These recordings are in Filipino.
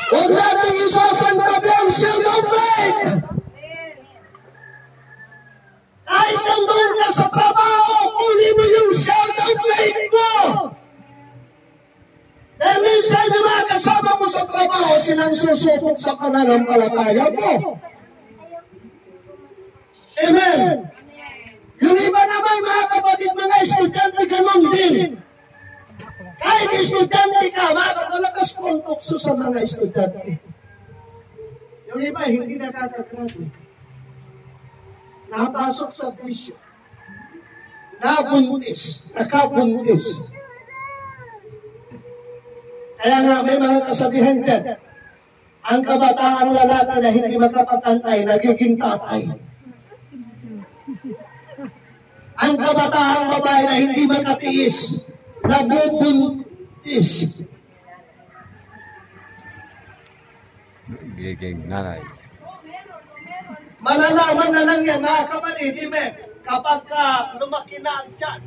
Huwag natin isasantabi ang shield of faith. Kahit nandun ka sa trabaho, kunin mo yung shield of faith mo. Dahil minsan yung mga kasama mo sa trabaho, silang susubok sa pananampalataya mo. Amen. Yung iba naman, mga kapatid, mga estudyante, ganun din. Kahit estudyante ka, malakas kong tukso sa mga estudyante. Yung iba, hindi nakakagraduate. Napasok sa bisyo. Nakabuntis. Kaya nga, may mga kasabihan dyan. Ang kabataang lalaki na hindi makapatantay, nagiging tatay. Ang kabataang babae na hindi makatiis, nabubuntis. Giging nanay. Malalaman na lang yan, mga kapatid, kapag lumaki na ang tiyan.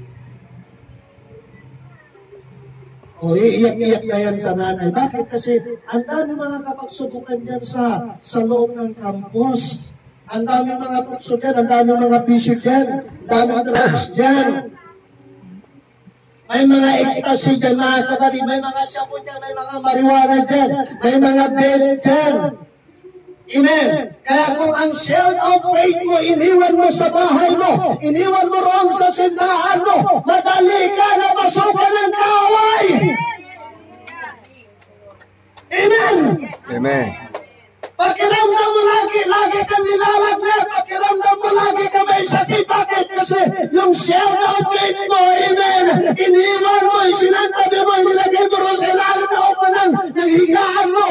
O, iiyak-iyak na yan sa nanay. Bakit? Kasi ang dami mga kapagsubukan dyan sa loob ng campus. Ang dami mga pukso dyan, ang dami mga bisyo dyan, ang dami drugs dyan. May mga ecstasy dyan, mga kapatid, may mga shabu dyan, may mga marijuana dyan, may mga bed dyan. Amen. Kaya kung ang shield of faith mo, iniwan mo sa bahay mo, iniwan mo roon sa simbahan mo, madali ka na masukan ng kaaway. Amen. Amen. Pakiramdam mo lagi kang nilalagyan. Pakiramdam mo lagi ka may sakit. Bakit? Kasi yung shield of faith mo, amen, iniwan mo, isinantabi mo, inilagay mo rin sa ilalim na upo ng higaan mo.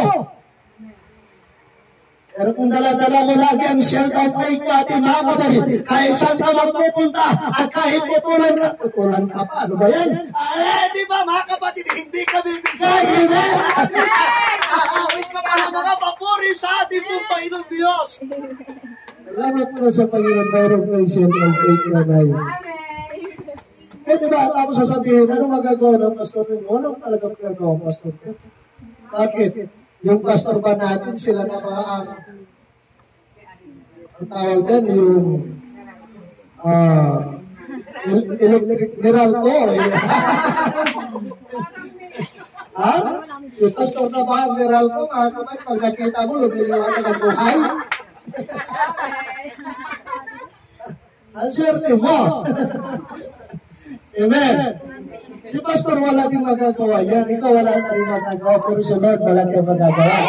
Pero kung dala-dala mo lagi ang shield of faith natin, mga kapatid, kahit saan ka magpupunta, at kahit putulan ka pa, ano ba yan? Di ba, mga kapatid, hindi ka bibigay, amen? Aawis ka pa ng mga papuri sa ating pong Panginoon Diyos. Salamat po sa Panginoon, mayroon kayo shield of faith na ngayon. Di ba, tapos sasabihin, ano magagawa ng pastor ninyo? Walang talagang magagawa ng pastor. Bakit? Yung pastor ba natin, sila na ba ang tawag din, yung electric Meralco. Ha? Si pastor na ba ang Meralco? Mga kapag, pag nakita mo, lumiliwanag ang buhay. Ang swerte mo. Amen. Si pastor wala din magagawa yan. Ikaw wala na rin magagawa. Pero si Lord wala din magagawa.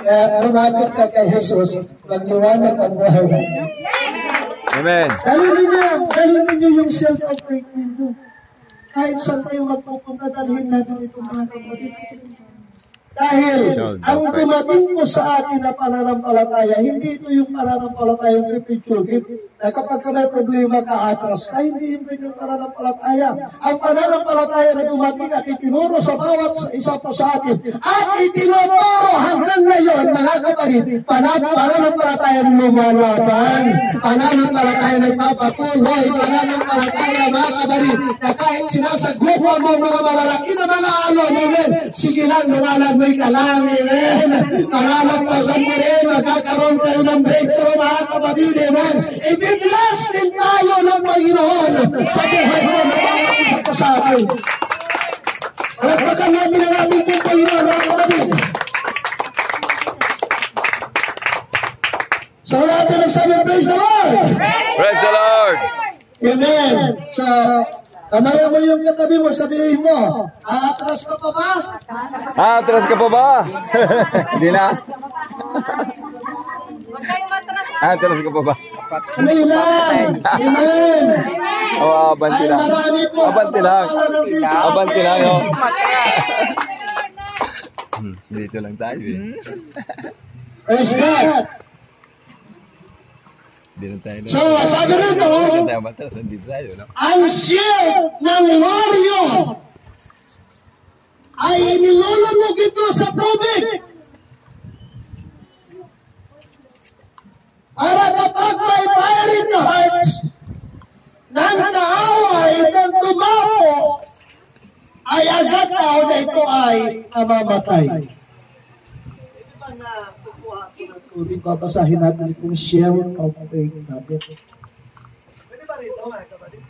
Kaya lumapit ka kay Jesus, magliwanag ang buhay natin. Amen. Dalhin ninyo yung shield of faith ninyo. Kahit saan kayo magpupunta, dalhin natin itong mga kapatid. Dahil ang dumating po sa atin na pananampalataya, hindi ito yung pananampalatayang pipitsugit na kapag may problema ka atras ka, hindi yung pananampalataya. Ang pananampalataya na dumating at itinuro sa bawat isa po sa atin at itinuturo hanggang ngayon, mga kapatid, pananampalataya lumalaban, pananampalataya nagpapatuloy, pananampalataya, mga kapatid, na kahit sinasaglupan mo mga malalaki na mga alon, amen, sige lang, lumalaban ka lang, amen. Pangalagpasan mo rin, magkakaroon kayo ng breakthrough, mga kapatid, amen. I-bless din tayo ng Panginoon sa buhay mo na bawat isa pa sa atin. Palagpagan natin ang ating pong Panginoon, mga kapatid. Sa natin nagsabi, praise the Lord! Praise the Lord! Amen. Sa kamayan mo yung katabi mo, sabihin mo, aatras ka pa ba? Atras ka pa ba? Hindi na. Huwag kayo matras. Atras ka pa ba? Ano lang? Amen. Oh, abanti Ay, lang. marami po. Abanti lang. Abanti lang, oh. Dito lang tayo, eh. Praise God. Dito tayo. So, sabi rito, Tayo matras, dito tayo, no? ang shield ng warrior ay inilulunog ito sa tubig. Para kapag may fiery hearts ng kaaway ng tumapo ay agad tao na ito ay namamatay. Pwede ba na kukuha ko ng tubig? Babasahin natin itong Shell of Faith natin. Pwede ba rito, mga kapatid?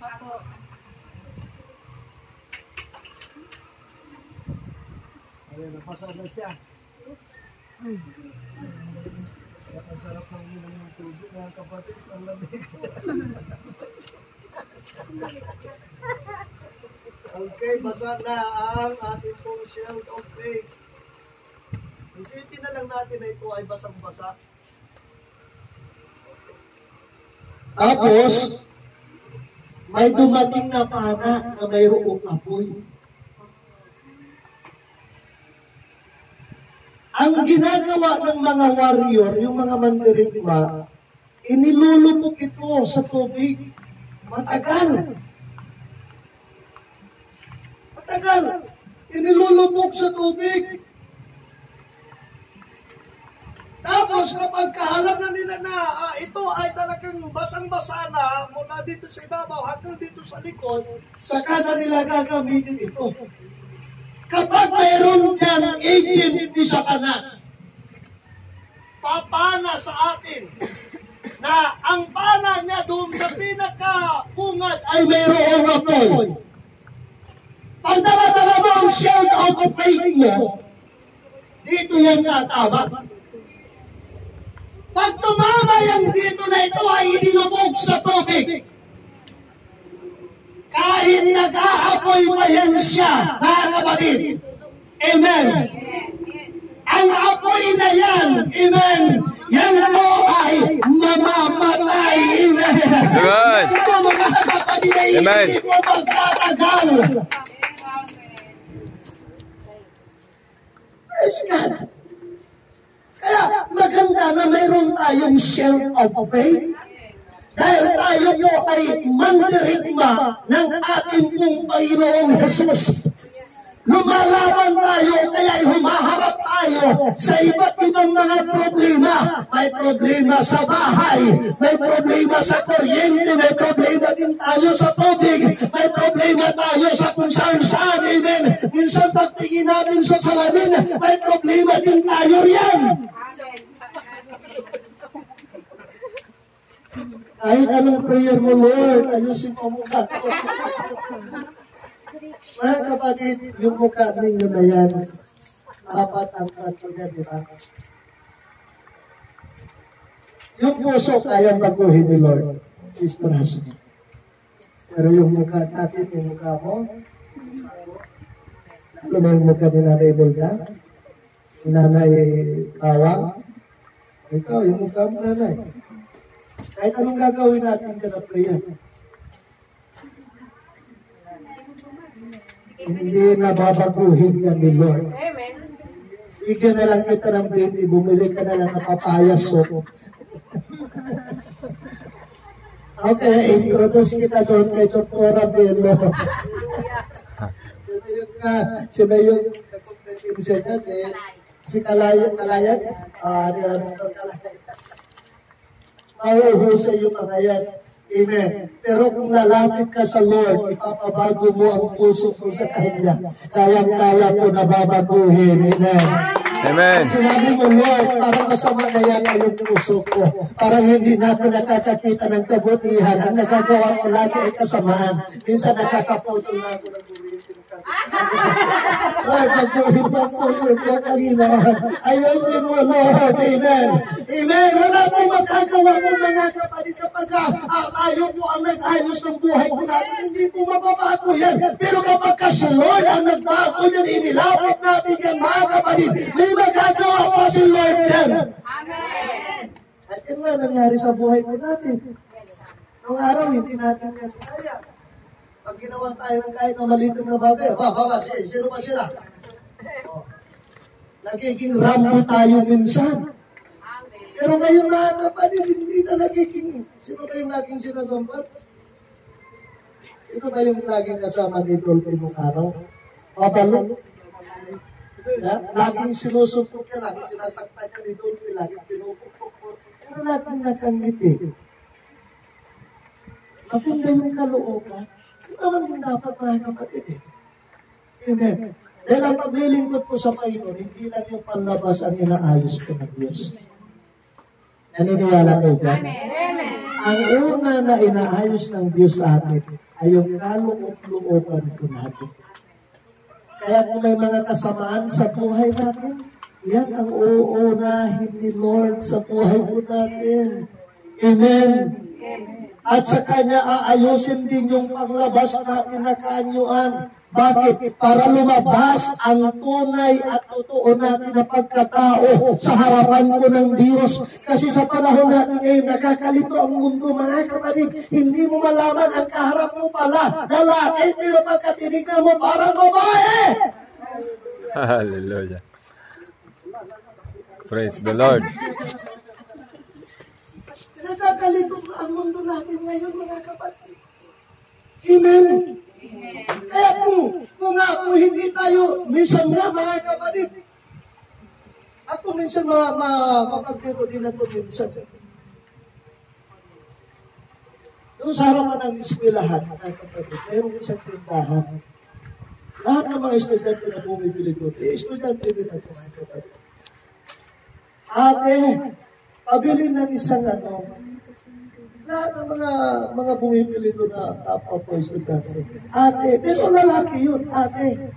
Ayan, napasal na siya. Ang sarap ng ilang ng tubig, mga kapatid. Ang lamig. Okay, basa na ang ating pong Shell of Faith. Isipin na lang natin na ito ay basang-basa. Tapos, may dumating na pana na mayroong apoy. Ang ginagawa ng mga warrior, yung mga mandirigma, inilulubog ito sa tubig. Matagal. Inilulubog sa tubig. Tapos kapag alam na nila na ito ay talagang basang-basa na mula dito sa ibabaw hanggang dito sa likod, saka na nila gagamitin ito. Kapag mayroon dyan agent ni Satanas, papana sa atin na ang pana niya doon sa pinaka-bungad ay mayroong apoy. Pag dala-dala mo ang shield of faith mo, dito yan tatama. Pag tumama yan dito na ito ay inilubog sa tubig. Kahit nag-aapoy pa yan siya, mga kapatid. Amen. Ang apoy na yan, amen, yan po ay mamamatay. Amen. Amen. Yan po mga kapatid ay hindi po magtatagal. Praise God. Kaya maganda na mayroon tayong shield of faith. Dahil tayo po ay mandirigma ng ating pong Panginoong Jesus. Lumalaban tayo, kaya humaharap tayo sa iba't ibang mga problema. May problema sa bahay, may problema sa kuryente, may problema din tayo sa tubig, may problema tayo sa kung saan-saan, amen. Minsan pagtingin natin sa salamin, may problema din tayo riyan. Kahit anong prayer mo, Lord, ayusin mo mukha ko. Mga kapatid, yung mukha ninyo na yan, apat ang tatlo niya, di ba? Yung puso kaya baguhin ni Lord, Sister Hasmi. Pero yung mukha natin, yung mukha mo, lalo na yung mukha ni Nanay Belda, ni Nanay Tawang, ikaw, yung mukha mo, Nanay. Kahit anong gagawin natin ka na prayer, hindi nababaguhin yan ni Lord. Amen. Bigyan na lang kita ng baby, bumili ka na lang na papayas so. Okay, introduce kita doon kay Dr. Bello. Sino yung nagpapretensya niya? Si Kalayan? Dr. Kalayan. Mahuhusay yung mga yan. Amen. Pero kung lalapit ka sa Lord, ipapabago mo ang puso mo sa Kanya. Kayang-kaya ko nababaguhin. Amen. Amen. Sinabi mo, Lord, parang masama na yan yung puso ko. Parang hindi na ako nakakakita ng kabutihan. Ang nagagawa ko lagi ay kasamaan. Minsan nakakaputol na ako ng buwitin. Lord, pagbuhin niya po yun kanina. Ayusin mo, Lord. Amen. Amen. Wala po magagawa mo mga kapatid kapag tayo po ang nag-ayos ng buhay ko natin. Hindi po mababago yan. Pero kapag kasi Lord ang nagbago yan, inilapit natin yan mga kapatid. May magagawa pa si Lord yan. Amen. At yun nga nangyari sa buhay ko natin. Noong araw, hindi natin yan kaya. Pag ginawa tayo ng kahit na maliit na bagay, sino ba sila? Nagiging rambo tayo minsan. Pero ngayon mga kapatid, hindi na nagiging, sino ba yung laging sinasampat? Sino ba yung laging kasama ni Dolphy nung araw? Babalo? Laging sinusumpok niya, laging sinasaktan niya ni Dolphy, laging pinupukpok. Pero laging nakangiti. Maganda yung kalooban. Ito naman din dapat mga kapatid eh. Amen. Dahil ang paglilingkod po sa Panginoon, hindi lang yung panlabas ang inaayos ko ng Diyos. Naniniwala kayo dyan? Ang una na inaayos ng Diyos sa atin ay yung kaloob-looban po natin. Kaya kung may mga kasamaan sa buhay natin, yan ang uunahin ni Lord sa buhay po natin. Amen. At sa Kanya aayusin din yung paglabas natin na kaanyuan. Bakit? Para lumabas ang tunay at totoo natin na pagkatao sa harapan ko ng Diyos. Kasi sa panahon natin ngayon, nakakalito ang mundo, mga kapatid. Hindi mo malaman ang kaharap mo pala, lalaki, pero pagkatinignan mo, parang babae. Hallelujah. Praise the Lord. Nakakalito ang mundo natin ngayon, mga kapatid. Amen. Kaya kung hindi tayo, minsan nga mga kapatid, ako minsan mapagpiro din ako minsan. Doon sa harapan ng eskwelahan, mga kapatid, mayroong isang tindahan. Lahat ng mga estudyante na bumibili ko, estudyante din ako, mga kapatid. Ate, pabili ng isang lahat ng mga bumibili doon na kapwa po estudyante. Ate, pero lalaki yun, ate.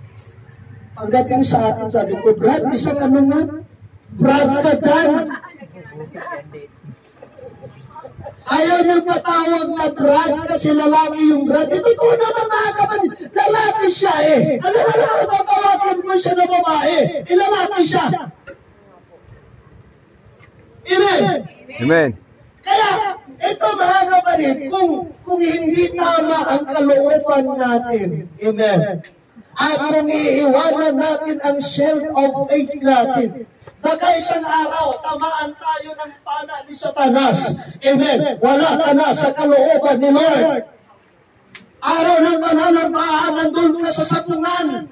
Pagdating sa atin, sabi ko, Brad, isang nga? Brad ka dyan. Ayaw niyang patawag na Brad kasi lalaki yung Brad. Ito ko naman mga kapatid, lalaki siya eh. Alam mo, tatawagin ko siya na babae. Lalaki siya. Amen. Amen. Kaya, ito mga kapatid, kung hindi tama ang kalooban natin, amen, at kung iiwanan natin ang shield of faith natin, baka isang araw, tamaan tayo ng pana ni Satanas, amen, wala ka na sa kalooban ni Lord. Araw ng pananampahan, nandun ka sa sapungan.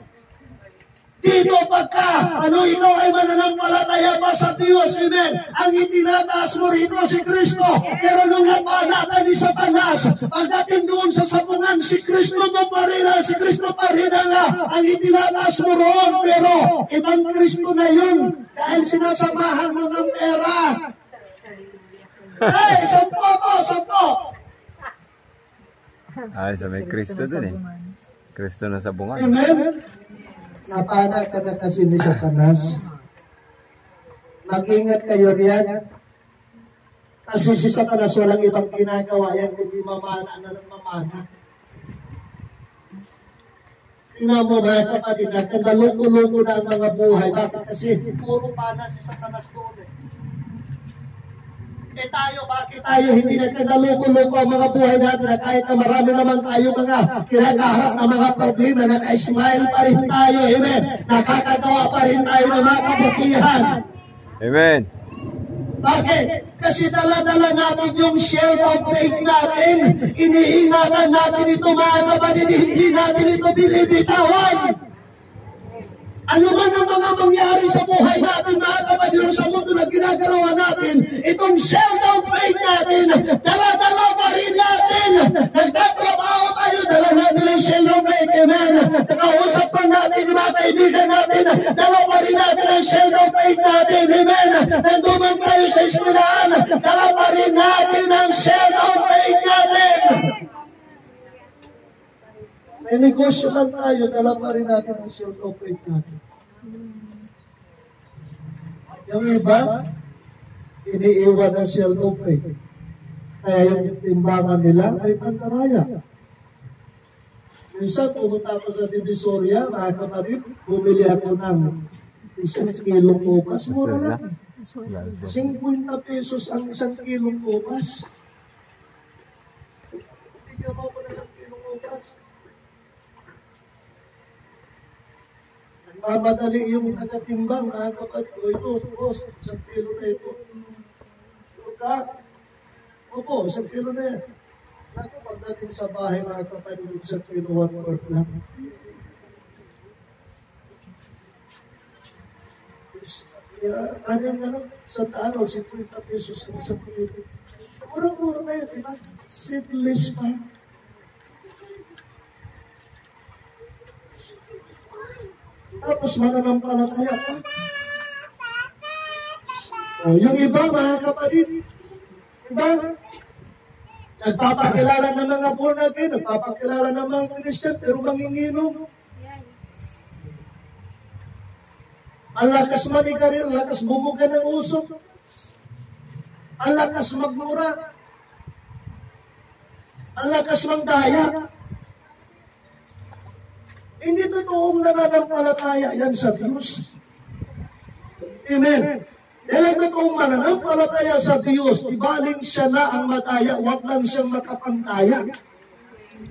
Dito pagka, ikaw ay mananampalataya pa sa Diyos, amen. Ang itinataas mo rito si Kristo. Pero nung napana ka ni Satanas, pagdating doon sa sapungan, si Kristo pa rin ang itinataas mo roon. Pero ibang Kristo na yun, dahil sinasamahan mo ng pera. Ay, sampo. Ay, sa may Kristo din eh. Kristo na sa bunga. Amen. Napana ka na kasi ni Satanas. Mag-ingat kayo riyan. Kasi si Satanas walang ibang ginagawa yan kundi mamana na ng mamana. Tingnan mo na kapatid, nagkandaloko-loko na ang mga buhay. Bakit? Kasi puro mana si Satanas doon eh. Bakit tayo hindi nagkandaloko-loko ang mga buhay natin na kahit na marami naman tayo mga kinakaharap na mga problema, naka-smile pa rin tayo, amen. Nakakagawa pa rin tayo ng mga kabutihan. Amen. Bakit? Kasi dala-dala natin yung shield of faith natin. Iniingatan natin ito mga kapatid, hindi natin ito binibitawan. Ano man ang mga mangyari sa buhay natin, mga kapatid, sa mundo na ginagalawa natin, itong shield of faith natin, dala-dala pa rin natin. Nagtatrabaho tayo, dala natin ang shield of faith, amen. Nakausap pa natin yung mga kaibigan natin, dala pa rin natin ang shield of faith natin, amen. Nandumang tayo sa eskwelahan, dala pa rin natin ang shield of faith natin. May negosyo man tayo, dala pa rin natin ang shield of faith natin. Yung iba, iniiwan ang shield of faith. Kaya yung timbangan nila ay pantaraya. Minsan, pumunta ako sa Divisoria, mga kapatid, bumili ako ng 1 kilong upas. Mura lang. 50 pesos ang 1 kilong upas. Bigyan mo ko na 1 kilong upas. Mamadali yung nagatimbang, mga kapatid ko, ito, boss, 1 kilo na ito. Opo, 1 kilo na yan. Ako, pagdating sa bahay, mga kapatid, 1 kilo, 1/4 lang. Sa araw, 50 pesos ang 1 kilo. Murang-mura na yan, diba? Seedless pa. tapos mananampalataya pa. O, yung iba, mga kapatid, iba, nagpapakilala ng mga born again, nagpapakilala ng mga Christian, pero manginginom. Ang lakas manigaril, ang lakas bumuga ng usok, ang lakas magmura, ang lakas magdaya. Hindi totoong nananampalataya yan sa Diyos. Amen. Dahil ang totoong mananampalataya sa Diyos, ibaling siya na ang mataya, huwag lang siyang makapantaya.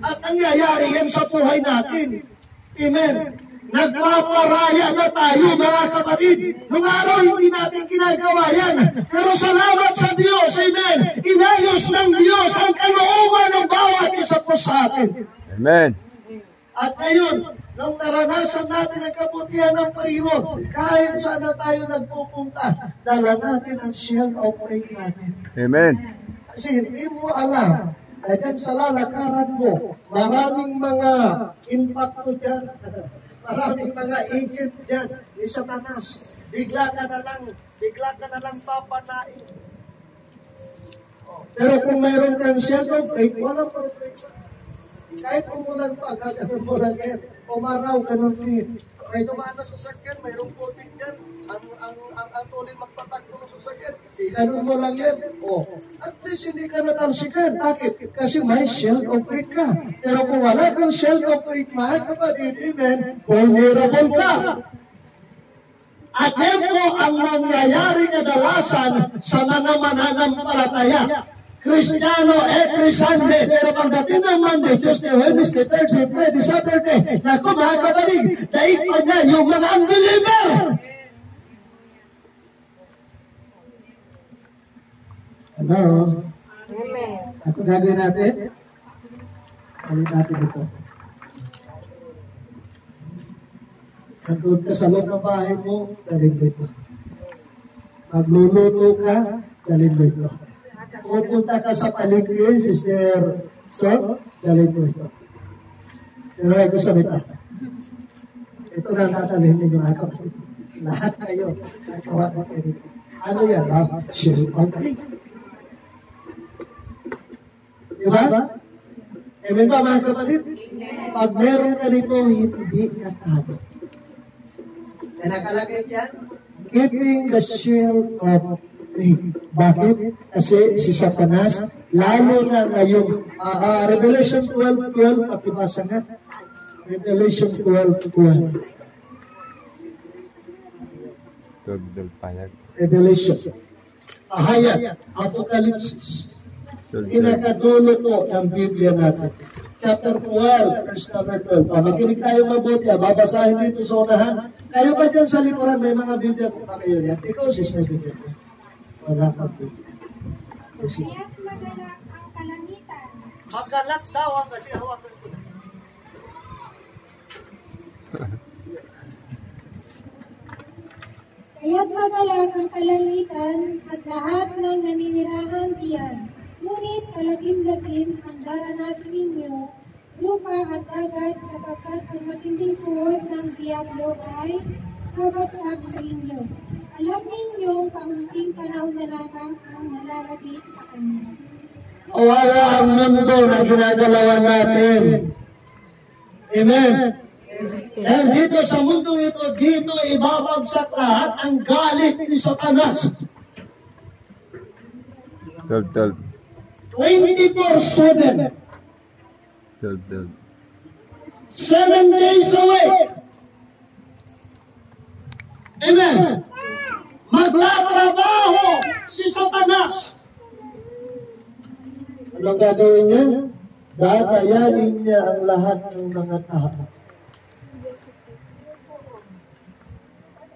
At nangyayari yan sa buhay natin. Amen. Nagpaparaya na tayo, mga kapatid. Nung araw, hindi natin ginagawa yan. Pero salamat sa Diyos, amen. Inayos ng Diyos ang kalooban ng bawat isa po sa atin. Amen. At ngayon, nung naranasan natin ang kabutihan ng Panginoon, kahit saan na tayo nagpupunta, dala natin ang shield of faith natin. Amen. Kasi hindi mo alam, na dyan sa lalakaran mo, maraming mga impacto dyan, maraming mga agent dyan, ni Satanas. Bigla ka na lang papanain. Pero kung mayroon kang shield of faith, walang problema. Kahit umulan pa, gaganon mo lang yan. Umaraw, ganun din. May dumaan na sasakyan, mayroong putik dyan. Ang tuloy magpatakbo ng sasakyan. Ganun mo lang yan. At least hindi ka natalsikan. Bakit? Kasi may shield of faith ka. Pero kung wala kang shield of faith, mga kapatid, amen, vulnerable ka. At yan po ang nangyayari kadalasan sa mga mananampalataya. Kristiyano every Sunday, pero pagdating ng Monday, Tuesday, Wednesday, Thursday, Friday, Saturday, naku mga kapatid, daig pa niya yung mga unbeliever. Ano? Ako gagawin natin? Galit natin ito. Nandun ka sa loob ng bahay mo, dalhin mo ito. Magluluto ka, dalhin mo ito. Pupunta ka sa paligid, Sister So, dalhin mo ito. Pero ay gusto nito. Ito na tatalhin ninyo ako. Lahat kayo. Nagawa na kayo dito. Ano yan? Shield of faith. Diba? Amen ba mga kapatid? Pag meron ka nito, hindi ka tago. Kaya nakalagay dyan, keeping the shield of faith. Bakit? Kasi si Satanas, lalo na ngayong Revelation 12:12, pakibasa nga. Revelation 12:12. Revelation. Pahayag. Apocalypse. Pinakadulo po ng Biblia natin. Chapter 12, verse number 12. Makinig tayo mabuti. Babasahin dito sa unahan. Kayo ba dyan sa likuran, may mga Biblia kung pa kayo yan? Ikaw, sis, may Biblia yan. Wala kang Biblia. Kaya't magalak ang kalangitan. Magalak daw ang kasi hawakan ko na. Kaya't magalak ang kalangitan at lahat ng naninirahan diyan. Ngunit kalagim-lagim ang daranasan ninyo, lupa at dagat, sapagkat ang matinding puwod ng Diablo ay babagsak sa inyo. Alam ninyong kaunting panahon na lamang ang nalalapit sa kanya. Kawawa ang mundo na ginagalawan natin. Amen. Dahil dito sa mundong ito, dito ibabagsak lahat ang galit ni Satanas. 12. 24/7. 12. 7 days a week. Amen. Magtatrabaho si Satanas. Anong gagawin niya? Dadayain niya ang lahat ng mga tao.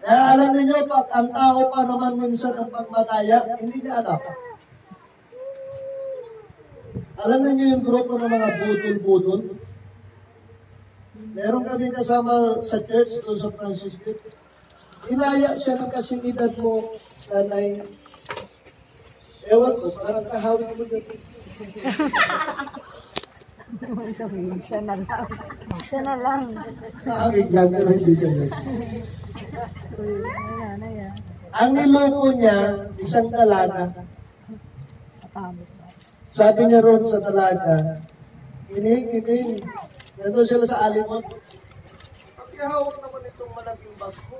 Kaya alam niyo, pag ang tao pa naman minsan ang pagmataya, hindi niya alam. Alam niyo yung grupo ng mga budol-budol? Meron kami kasama sa church doon sa Francisco. Inaya siya ng kasing edad mo, nanay. Ewan ko, parang kahawin mo dito. Siya na lang. Siya na lang. Nakakigyan pero hindi siya yun. Ang niloko niya, isang dalaga. Sabi niya roon sa dalaga, ining, nandun sila sa alimot. Pakihawak naman itong malaking bag ko.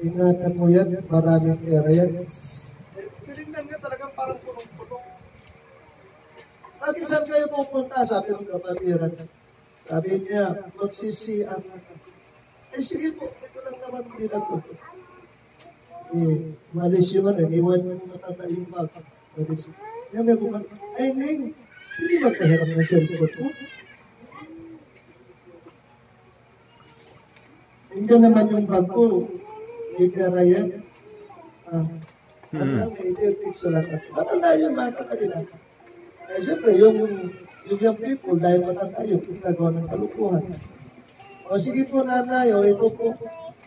Ingatan mo yan, maraming pera yan. Tinignan nga talagang parang punong-punong. Bakit saan kayo pupunta? Sabi ng kapatiran. Sabi niya, magsisian. Sige po, ito lang naman ginagawa. Malis yung iwan mo matata yung bag. Malis. Kaya may bumalik. Ning, hindi magkahirap na cellphone mo. Hindi naman yung bag ko. Igara yan. At ang i-fix sa lahat. Matanda yung bata kanila. Eh, siyempre, yung young people, dahil matanda yun, ginagawa ng kalukuhan. O sige po, nanay, o ito po.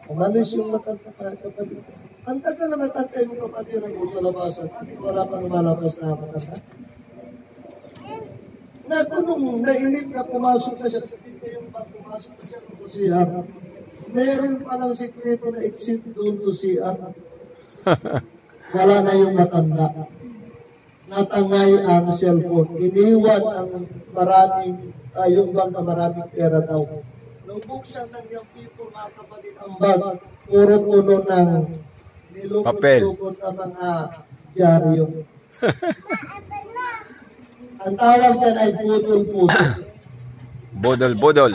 Umalis yung matanda kapatid. Ang tagal na matanda yung kapatid na sa labasan. At wala pa lumalabas na matanda. Nung nainit na pumasok na siya, pumasok na siya sa CR. Meron palang sikreto na exit doon to CR. Wala na yung matanda. Natangay ang cellphone. Iniwan ang maraming, yung bag na maraming pera daw. Nung buksan ng young people, mga kapatid, ang bag, puro puno ng nilukot-lukot ang mga dyaryo. Ang tawag yan ay budol-budol. Bodol-bodol.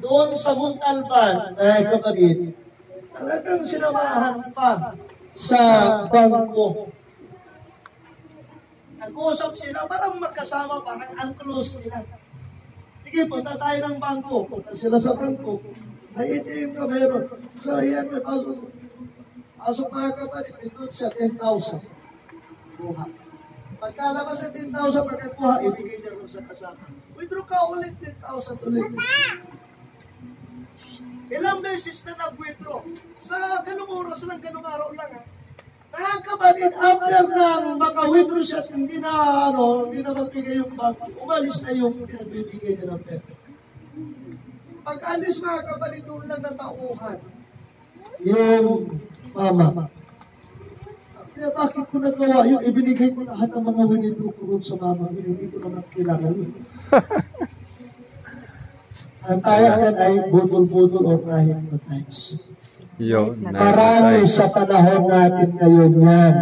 Doon sa Muntalban, mga kapatid, talagang sinamahan pa sa bangko. Nag-uusap sila, parang magkasama, parang ang close nila. Sige, punta tayo ng bangko. Punta sila sa bangko. May ATM ka meron. So, ayan, may pasok. Pasok mga kapatid, ito siya, 10,000. Kuha. Pagkalabas sa 10,000, pagkakuha, ibigay niya rin sa kasama. Withdraw ka ulit, 10,000 ulit. Ilang beses na nag-withdraw. Sa ganung oras lang, ganung araw lang, ha? Mga kapatid, after nang maka-withdraw siya, hindi na magbigay yung bank, umalis na yung pinagbibigay niya ng pera. Pag-alis mga kapatid, doon lang natauhan yung mama. Kaya bakit ko nagawa yun? Ibinigay ko lahat ng mga withdraw ko rin sa mama. Hindi ko naman kilala yun. Ang tawag yan ay budol-budol or rahim mo times. Marami sa panahon natin ngayon yan.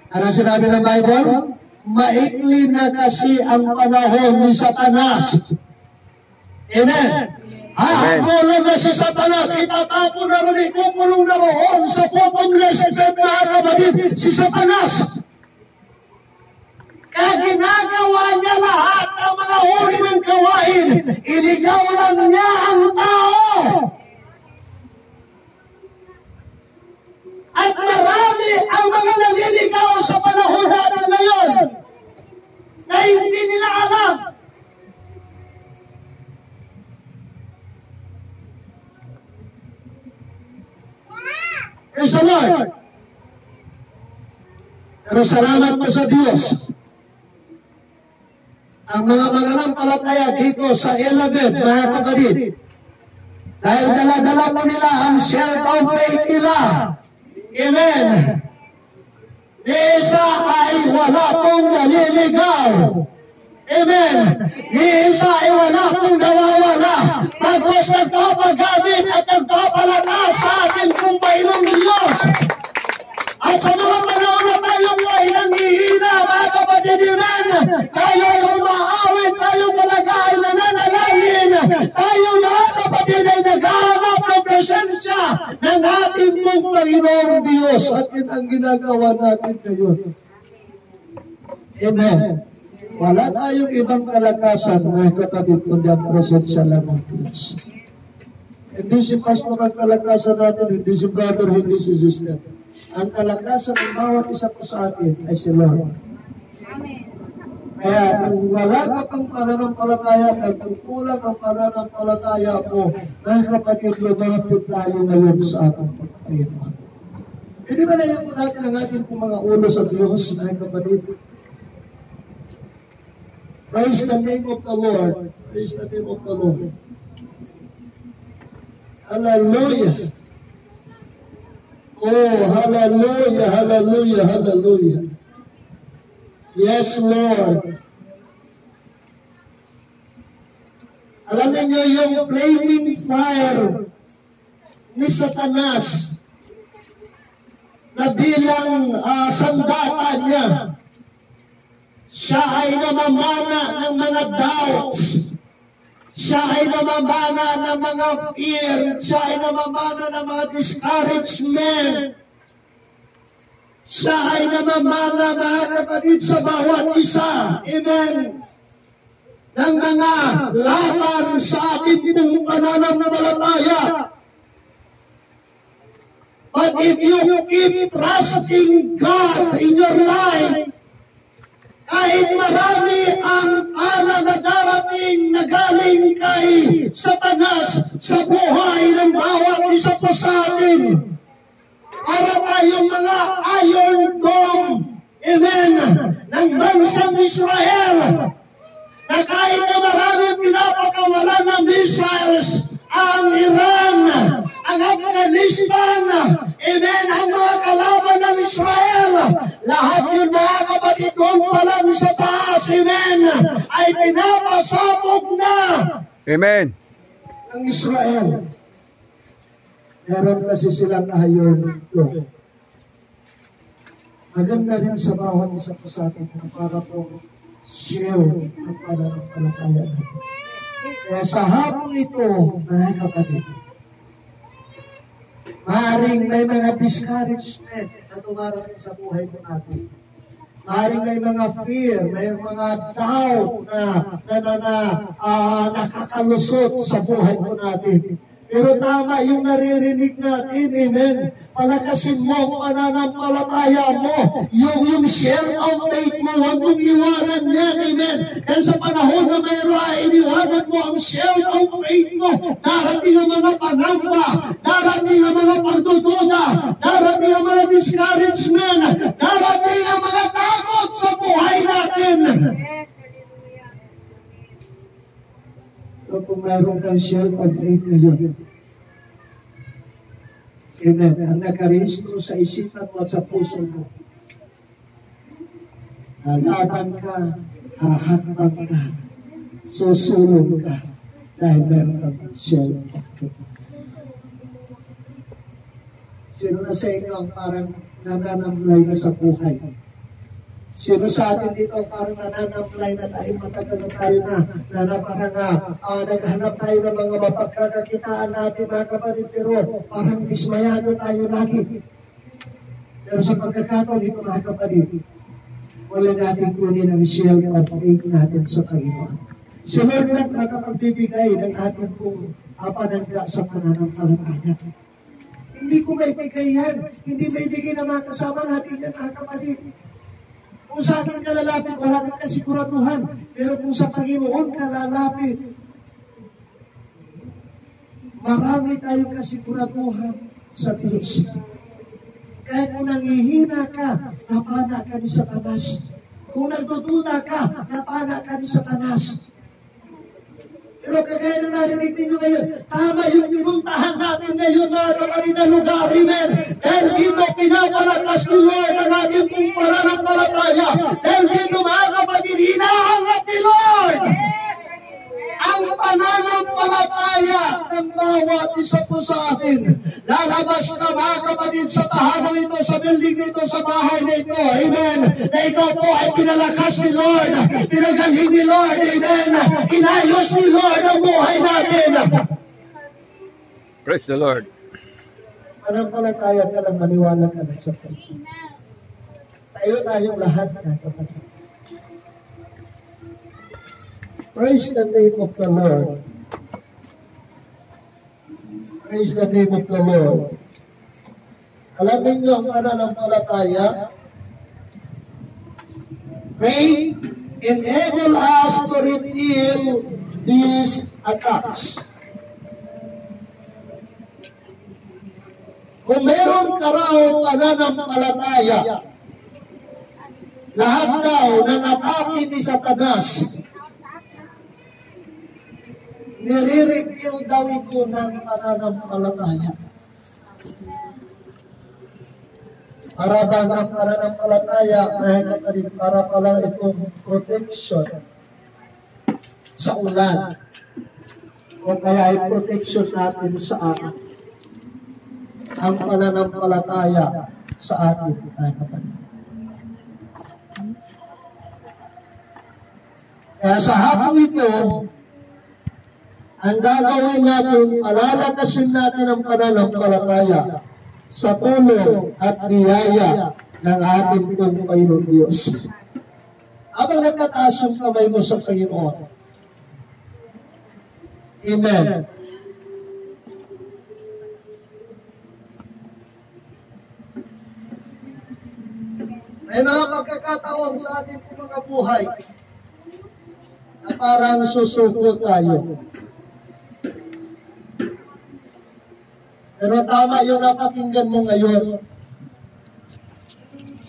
Ano sinabi ng Bible? Maikli na kasi ang panahon ni Satanas. Amen. Hakulong na si Satanas, itatapon na rin, ikukulong na roon sa bottomless pit, mga kapatid, si Satanas. Kaya ginagawa niya lahat ng mga uri ng gawain, iligaw lang niya ang tao. At marami ang mga naliligaw sa panahon natin ngayon na hindi nila alam. Praise the Lord. Pero salamat po sa Diyos. Ang mga mananampalataya dito sa Elabed, mga kapatid, dahil dala-dala po nila ang shield of faith nila. Amen. Ni isa ay wala pong naliligaw. Amen. Ni isa ay wala pong nawawala. Pagwas nagpapagamit at nagpapalakas sa ating pong Panginoong Diyos. At sa mga panahon na tayong ay nanghihina, mga kapatid, amen. Tayo ay umaawit, tayo talaga ay nananalangin. Tayo mga kapatid ay naghahanap ng presensya ng ating pong Panginoong Diyos. At yun ang ginagawa natin ngayon. Amen. Wala tayong ibang kalakasan, mga kapatid, kundi ang presensya lang ng Diyos. Hindi si pastor ang kalakasan natin, hindi si brother, hindi si sister. Ang kalakasan ng bawat isa po sa atin ay si Lord. Amen. Kaya kung wala ka pang pananampalataya, kung kulang ang pananampalataya po, mga kapatid, lumapit tayo ngayon sa ating Panginoon. Hindi ba na po natin ang ating mga ulo sa Diyos, mga kapatid? Praise the name of the Lord. Praise the name of the Lord. Hallelujah. Oh, hallelujah, hallelujah, hallelujah. Yes, Lord. Alam niyo yung flaming fire ni Satanas na bilang sandata niya, siya ay namamana ng mga doubts, siya ay namamana ng mga fear, siya ay namamana ng mga discouragement, siya ay namamana, mga kapatid, sa bawat isa, amen, ng mga laban sa ating pong pananampalataya. But if you keep trusting God in your life, kahit marami ang pana na darating na galing kay Satanas sa buhay ng bawat isa po sa atin, para tayong mga iron dome, amen, ng bansang Israel, na kahit na maraming pinapakawalan ng missiles ang Iran, ang Afghanistan, amen, ang mga kalaban ng Israel, lahat yun, mga kapatid, doon pa lang sa taas, amen, ay pinapasabog na. Amen. Ang Israel. Meron kasi silang iron dome. Maganda rin sa bawat isa po sa atin para po shield ang pananampalataya natin. Kaya sa hapon ito, mga kapatid, maaaring may mga discouragement na dumarating sa buhay mo natin. Maaaring may mga fear, may mga doubt na nakakalusot sa buhay mo natin. Pero tama yung naririnig natin, amen. Palakasin mo ang pananampalataya mo. Yung shield of faith mo, huwag mong iwanan yan, amen. Dahil sa panahon na mayroon ay iniwanan mo ang shield of faith mo. Darating ang mga panamba, darating ang mga pagdududa, darating ang mga discouragement, darating ang mga takot sa buhay natin. So kung mayroon kang shield of faith ngayon, amen, ang nakarehistro sa isipan mo at sa puso mo, lalaban ka, hahakbang ka, susulong ka, dahil meron kang shield of faith. Sino na sa inyo ang parang nananamlay na sa buhay? Sino sa atin dito parang nananamlay na tayo, matagal na tayo na parang naghanap tayo ng mga mapagkakakitaan natin, mga kapatid, pero parang dismayado tayo lagi. Pero sa pagkakataon dito, mga kapatid, wala natin kunin ang shield of faith natin sa Panginoon. Si Lord lang makapagbibigay ng ating pong panangga sa pananampalataya. Hindi ko may bigay yan. Hindi may bigay ng mga kasama natin yan, mga kapatid. Kung sa akin ka lalapit, wala kang kasiguraduhan. Pero kung sa Panginoon ka lalapit, marami tayong kasiguraduhan sa Diyos. Kaya kung nangihina ka, napana ka ni Satanas. Kung nagdududa ka, napana ka ni Satanas. Pero kagaya na narinig ninyo ngayon, tama yung pinuntahan natin ngayon, mga kapatid, na lugar, amen. Dahil dito pinapalakas ni Lord ang ating pong pananampalataya. Dahil dito, mga kapatid, hinahangat ni Lord ang pananampalataya ng bawat isa po sa atin. Lalabas ka, mga kapatid, sa tahanang ito, sa building nito, sa bahay nito, amen, na ikaw po ay pinalakas ni Lord, pinagaling ni Lord, amen, inayos ni Lord ang buhay natin. Praise the Lord. Pananampalataya ka lang, maniwala ka lang sa Panginoon. Tayong lahat, mga kapatid. Praise the name of the Lord. Praise the name of the Lord. Alam niyo ang pananampalataya, faith enable us to repel these attacks. Kung meron ka raw pananampalataya, lahat daw ng atake ni Satanas nire-reveal daw ito ng pananampalataya. Para ba ng pananampalataya, mga kapatid, para pala itong protection sa ulan. O kaya ay protection natin sa atin. Ang pananampalataya sa atin, mga kapatid. Kaya sa hapong ito, ang gagawin natin, palalakasin natin ang pananampalataya sa tulong at biyaya ng ating pong Panginoon Diyos. Habang nagkataas ang kamay mo sa Panginoon. Amen. May mga pagkakataon sa ating mga buhay na parang susuko tayo. Pero tama yung napakinggan mo ngayon.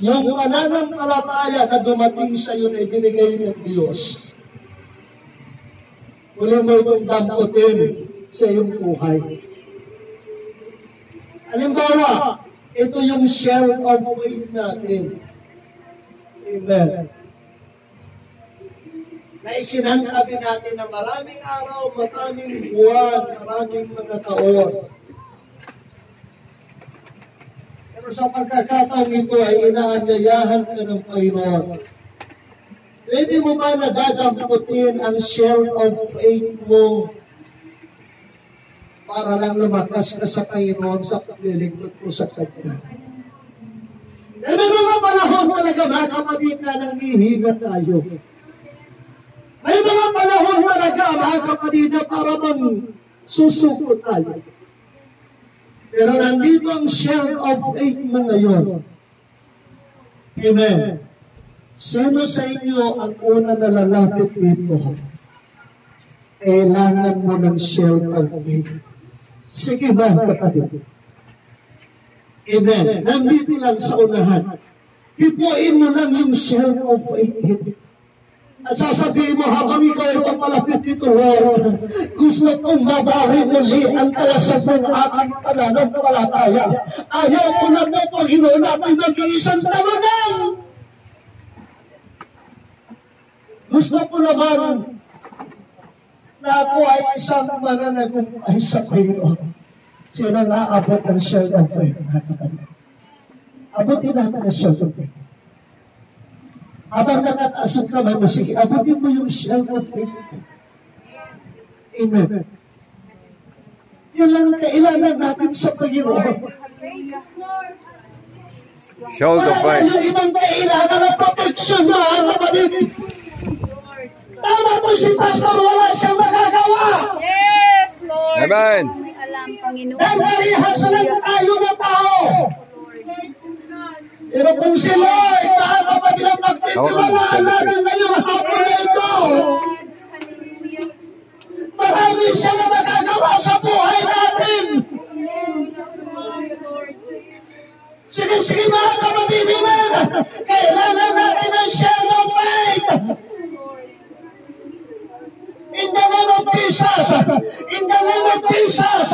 Yung pananampalataya na dumating sa iyo na ibinigay ng Diyos. Muli mo itong damputin sa iyong buhay. Halimbawa, ito yung shell of faith natin. Amen. Na isinantabi natin na maraming araw, maraming buwan, maraming mga taon. Pero sa pagkakataong ito ay inaanyayahan ka ng Panginoon. Pwede mo ba nadadamputin ang shell of faith mo para lang lumakas ka sa Panginoon sa paglilingkod mo sa Kanya? May mga panahon talaga mga kapatid na nanghihinga tayo. May mga panahon talaga mga kapatid na para bang susuko tayo. Pero nandito ang shell of faith mo ngayon. Amen. Sino sa inyo ang una na lalapit dito? Kailangan mo ng shell of faith. Sige ba, kapatid? Amen. Nandito lang sa unahan. Hipuin mo lang yung shell of faith. At sasabihin mo, habang ikaw ay papalapit dito, Lord, gusto kong mabawi muli ang kalasag ng aking pananampalataya. Ayaw ko na po, Panginoon, natin mag-iisang talunan. Gusto ko naman na ako ay isang mananagumpay sa Panginoon. Sino naabot ng shell of faith? Abutin natin ang shell of faith. Habang nakataas ang kamay mo, sige, abutin mo yung shell of faith. Amen. Yun lang ang kailangan natin sa Panginoon. Shell of faith. Yung ibang kailangan ng protection, mga kapatid. Tama po si Pastor, wala siyang magagawa. Yes, Lord. Amen. May alam, Panginoon. Dahil parehas lang tayo na tao. Pero kung si Lord, mga kapatid, ang pagtitiwalaan natin ngayong hapon na ito, marami siya na magagawa sa buhay natin. Sige, mga kapatid, amen. Kailangan natin ang shell of faith. In the name of Jesus. In the name of Jesus.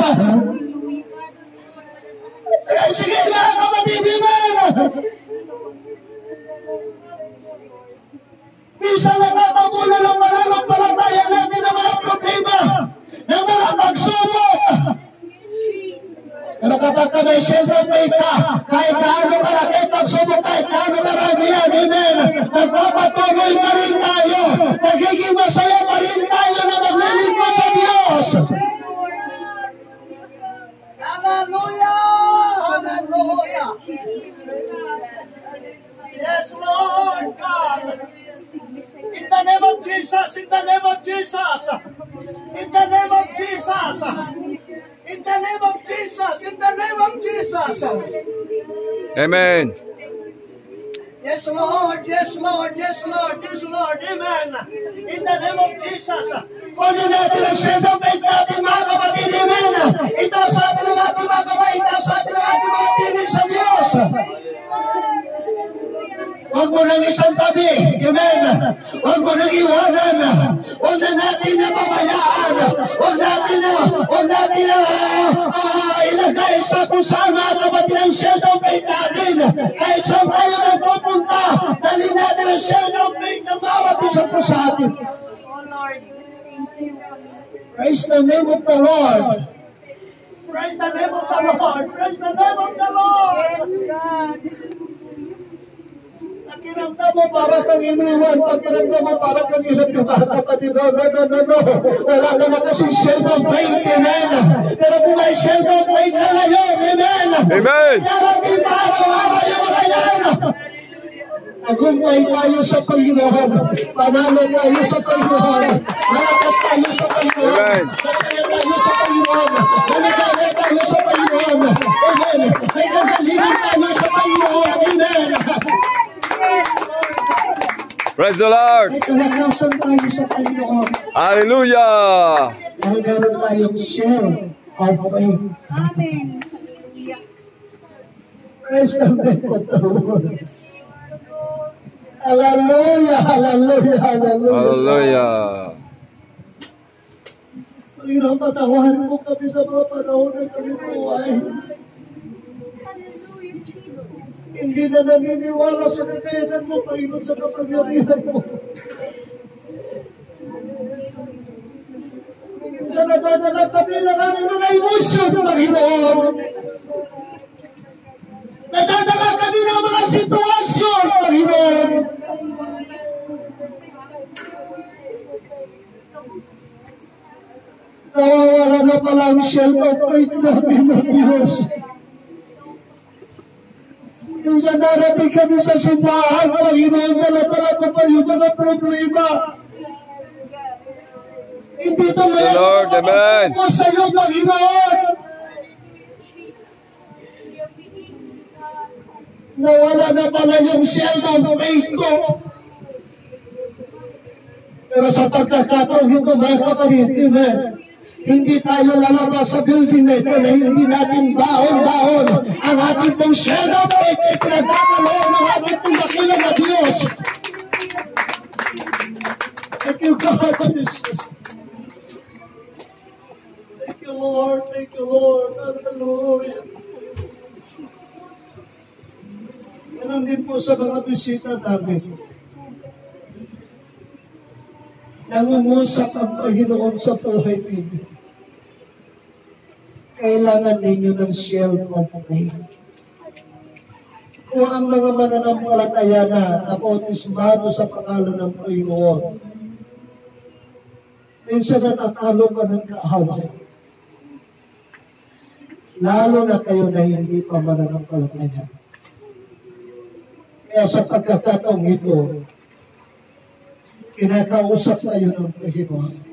Sige, mga kapatid, amen. Minsan nagkakabulan ang pananampalataya natin ng mga problema, ng mga pagsubok. Pero kapag ka may shell of faith ka, kahit gaano kalaki pagsubok, kahit gaano karami yan, amen, magpapatuloy pa rin tayo, magiging masaya pa rin tayo na maglilingkod sa Diyos. Hallelujah! Hallelujah! Yes, Lord God! In the name of Jesus! In the name of Jesus! In the name of Jesus! In the name of Jesus! In the name of Jesus! Amen. Yes, Lord! Yes, Lord! Yes, Lord! Yes, Lord! Amen! In the name of Jesus! Kunin natin ang shell of faith natin, mga kapatid! Amen! Ito sa atin ang ating mga kamay! Ito sa atin ang ating mga tinig sa Diyos! Huwag mo nang isang tabi. Amen. Huwag mo nang iwanan. Huwag na natin na pabayaan. Huwag natin na ilagay sa kung saan mga kapatid ang shield of faith natin. Kahit saan tayo magpupunta, dali natin ang shield of faith na bawat isa po sa atin. Oh Lord, thank you. Praise the name of the Lord. Praise the name of the Lord. Praise the name of the Lord. Yes, God. Pakiramdam mo para kang iniwan. Pakiramdam mo para kang ilap yung mga kapatid. No. Wala ka na kasing shield of faith. Amen. Pero kung may shield of faith na ngayon. Amen. Amen. Darating pa araw-araw yung mga yan. Nagumpay tayo sa Panginoon. Panalo tayo sa Panginoon. Malakas tayo sa Panginoon. Amen. Masaya tayo sa Panginoon. Maligaya tayo sa Panginoon. Amen. May gagalingan tayo sa Panginoon. Amen. Praise the Lord. May kalakasan tayo sa Panginoon. Hallelujah. Dahil meron tayong share of faith. Amen. Praise the name of the Lord. Hallelujah, hallelujah, hallelujah. Hallelujah. Panginoon, patawarin mo kami sa mga panahon na kami buhay. Hindi na naniniwala sa kakayanan mo, Panginoon, sa kapangyarihan mo. Minsan nadadala kami ng aming mga emosyon, Panginoon. Nadadala kami ng mga sitwasyon, Panginoon. Nawawala na pala ang shield of faith namin ng Diyos. Minsan darating kami sa simbahan, Panginoon, dala-dala ko pa yung mga problema. Hindi ito ngayon Lord, amen. ako sa iyo, Panginoon. Nawala na pala yung shield of faith ko. Pero sa pagkakataon ito, mga kapatid, hindi tayo lalabas sa building na ito na hindi natin baon-baon ang ating pong shield of faith ay pinagdadaloon ng ating pong dakilang na Diyos. Thank you, God, Jesus. Thank you, Lord. Thank you, Lord. Hallelujah. Ganun din po sa mga bisita namin. Nangungusap ang Panginoon sa buhay ninyo. Kailangan ninyo ng shield of faith. Kung ang mga mananampalataya na napotismado sa pangalan ng Panginoon, minsan natatalo pa ng kaaway. Lalo na kayo na hindi pa mananampalataya. Kaya sa pagkakataong ito, kinakausap tayo ng Panginoon.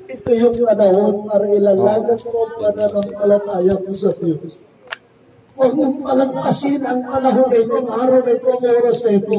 Ito yung panahon para ilalagan mo ang pananampalataya mo sa Diyos. Huwag mong palampasin ang panahon na ito, ang araw na ito, ang oras na ito.